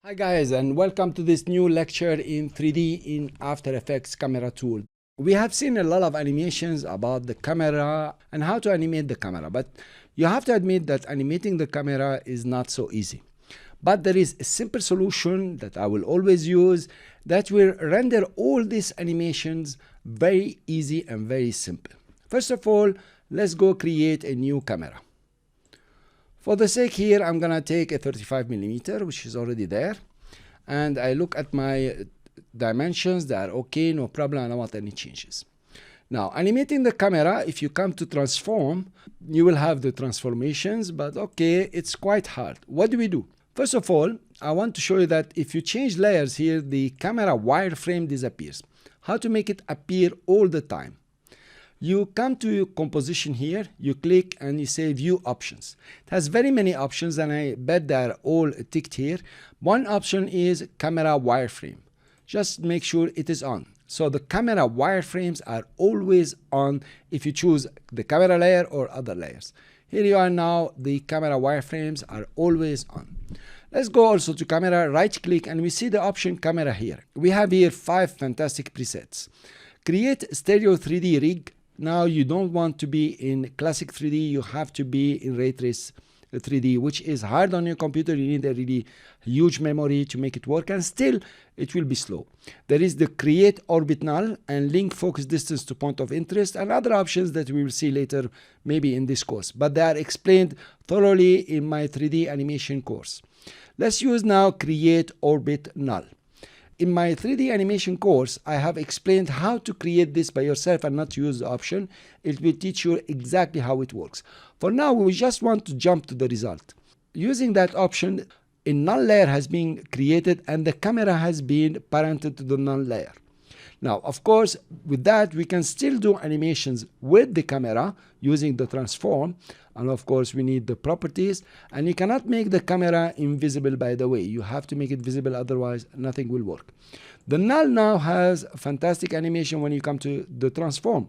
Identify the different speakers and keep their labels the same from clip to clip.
Speaker 1: Hi guys, and welcome to this new lecture in 3D in After Effects camera tool. We have seen a lot of animations about the camera and how to animate the camera, but you have to admit that animating the camera is not so easy. But there is a simple solution that I will always use that will render all these animations very easy and very simple. First of all, let's go create a new camera. For the sake here, I'm gonna take a 35mm, which is already there, and I look at my dimensions. They are okay, no problem. I don't want any changes. Now, animating the camera, if you come to transform, you will have the transformations, but okay, it's quite hard. What do we do? First of all, I want to show you that if you change layers here, the camera wireframe disappears. How to make it appear all the time? You come to your composition here, you click and you say view options. It has very many options and I bet they are all ticked here. One option is camera wireframe. Just make sure it is on. So the camera wireframes are always on if you choose the camera layer or other layers. Here you are now, the camera wireframes are always on. Let's go also to camera, right click, and we see the option camera here. We have here 5 fantastic presets. Create stereo 3D rig. Now you don't want to be in classic 3D, you have to be in ray trace 3D, which is hard on your computer. You need a really huge memory to make it work, and still it will be slow. There is the create orbit null and link focus distance to point of interest and other options that we will see later, maybe in this course, but they are explained thoroughly in my 3D animation course. Let's use now create orbit null. In my 3D animation course, I have explained how to create this by yourself and not use the option. It will teach you exactly how it works. For now, we just want to jump to the result. Using that option, a null layer has been created and the camera has been parented to the null layer. Now, of course, with that, we can still do animations with the camera using the transform. And of course, we need the properties. And you cannot make the camera invisible, by the way. You have to make it visible, otherwise nothing will work. The null now has fantastic animation when you come to the transform.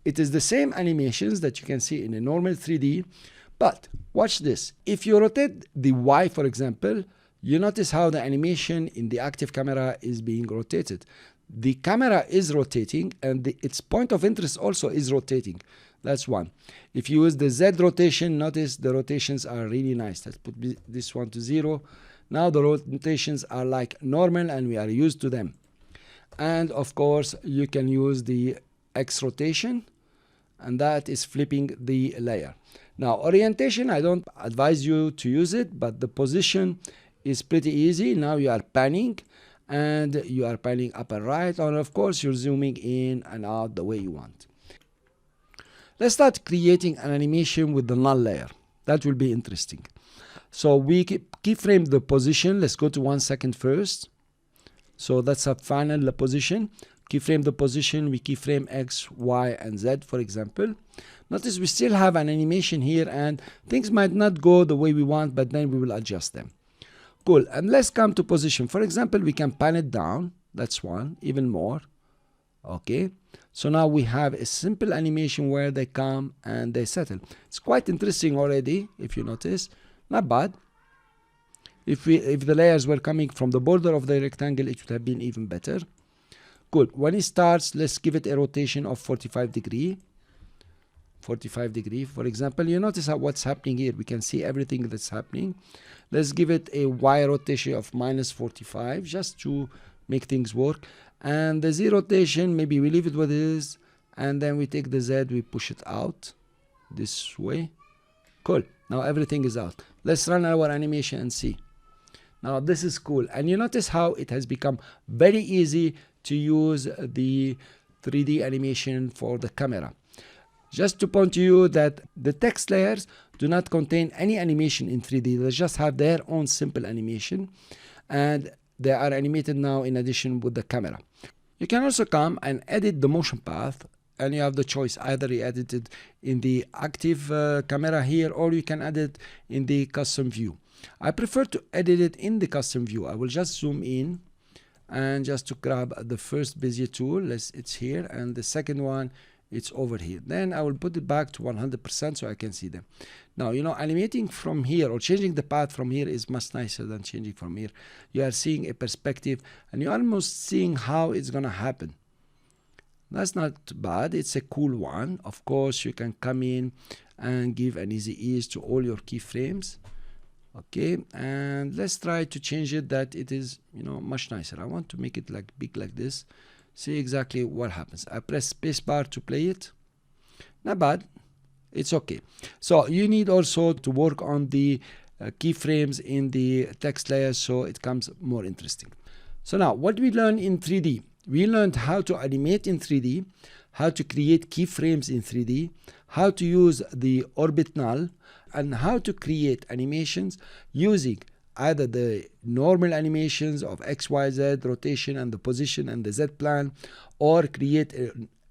Speaker 1: It is the same animations that you can see in a normal 3D. But watch this. If you rotate the Y, for example, you notice how the animation in the active camera is being rotated. The camera is rotating and its point of interest also is rotating. That's one. If you use the Z rotation, notice the rotations are really nice. Let's put this one to 0. Now the rotations are like normal and we are used to them. And of course, you can use the X rotation, and that is flipping the layer. Now orientation, I don't advise you to use it, but the position is pretty easy. Now you are panning. And you are panning up and right, and of course you're zooming in and out the way you want. Let's start creating an animation with the null layer. That will be interesting. So we keyframe the position. Let's go to 1 second first. So that's a final position. Keyframe the position. We keyframe X, Y, and Z, for example. Notice we still have an animation here, and things might not go the way we want, but then we will adjust them. Cool, and let's come to position. For example, we can pan it down. That's one, even more. Okay, so now we have a simple animation where they come and they settle. It's quite interesting already, if you notice. Not bad. If the layers were coming from the border of the rectangle, it would have been even better. Good. When it starts, let's give it a rotation of 45 degree. 45 degree, for example. You notice what's happening here. We can see everything that's happening. Let's give it a Y rotation of -45 just to make things work. And the Z rotation, maybe we leave it what it is, and then we take the Z, we push it out this way. Cool. Now everything is out. Let's run our animation and see. Now this is cool. And you notice how it has become very easy to use the 3D animation for the camera. Just to point to you that the text layers do not contain any animation in 3D. They just have their own simple animation, and they are animated now in addition with the camera. You can also come and edit the motion path, and you have the choice. Either you edit it in the active camera here, or you can edit in the custom view. I prefer to edit it in the custom view. I will just zoom in and just to grab the first Bezier tool. It's here, and the second one it's over here. Then I will put it back to 100% so I can see them. Now, you know, animating from here or changing the path from here is much nicer than changing from here. You are seeing a perspective and you're almost seeing how it's gonna happen. That's not bad. It's a cool one. Of course, you can come in and give an easy ease to all your keyframes. Okay, and let's try to change it that it is, you know, much nicer. I want to make it like big like this. See exactly what happens. I press spacebar to play it. Not bad. It's okay. So you need also to work on the keyframes in the text layer so it comes more interesting. So now what we learned in 3D? We learned how to animate in 3D, how to create keyframes in 3D, how to use the orbit null, and how to create animations using either the normal animations of X, Y, Z, rotation and the position and the Z plan, or create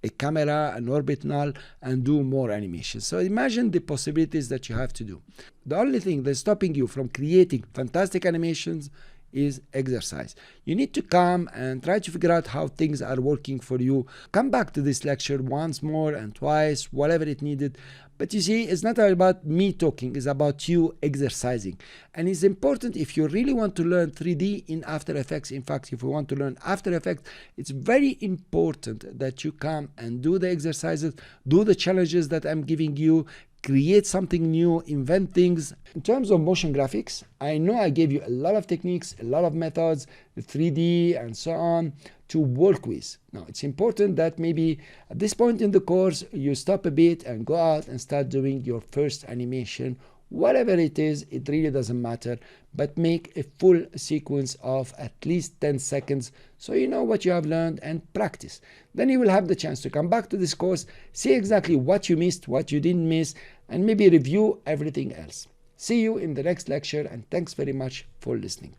Speaker 1: a camera, an orbit null, and do more animations. So imagine the possibilities that you have to do. The only thing that's stopping you from creating fantastic animations is exercise. You need to come and try to figure out how things are working for you. Come back to this lecture once more and twice, whatever it needed. But you see, it's not about me talking, it's about you exercising. And it's important if you really want to learn 3D in After Effects. In fact, if you want to learn After Effects, it's very important that you come and do the exercises, do the challenges that I'm giving you, create something new, invent things. In terms of motion graphics, I know I gave you a lot of techniques, a lot of methods, 3D and so on to work with. Now, it's important that maybe at this point in the course, you stop a bit and go out and start doing your first animation. Whatever it is, it really doesn't matter, but make a full sequence of at least 10 seconds so you know what you have learned and practice. Then you will have the chance to come back to this course, see exactly what you missed, what you didn't miss, and maybe review everything else. See you in the next lecture, and thanks very much for listening.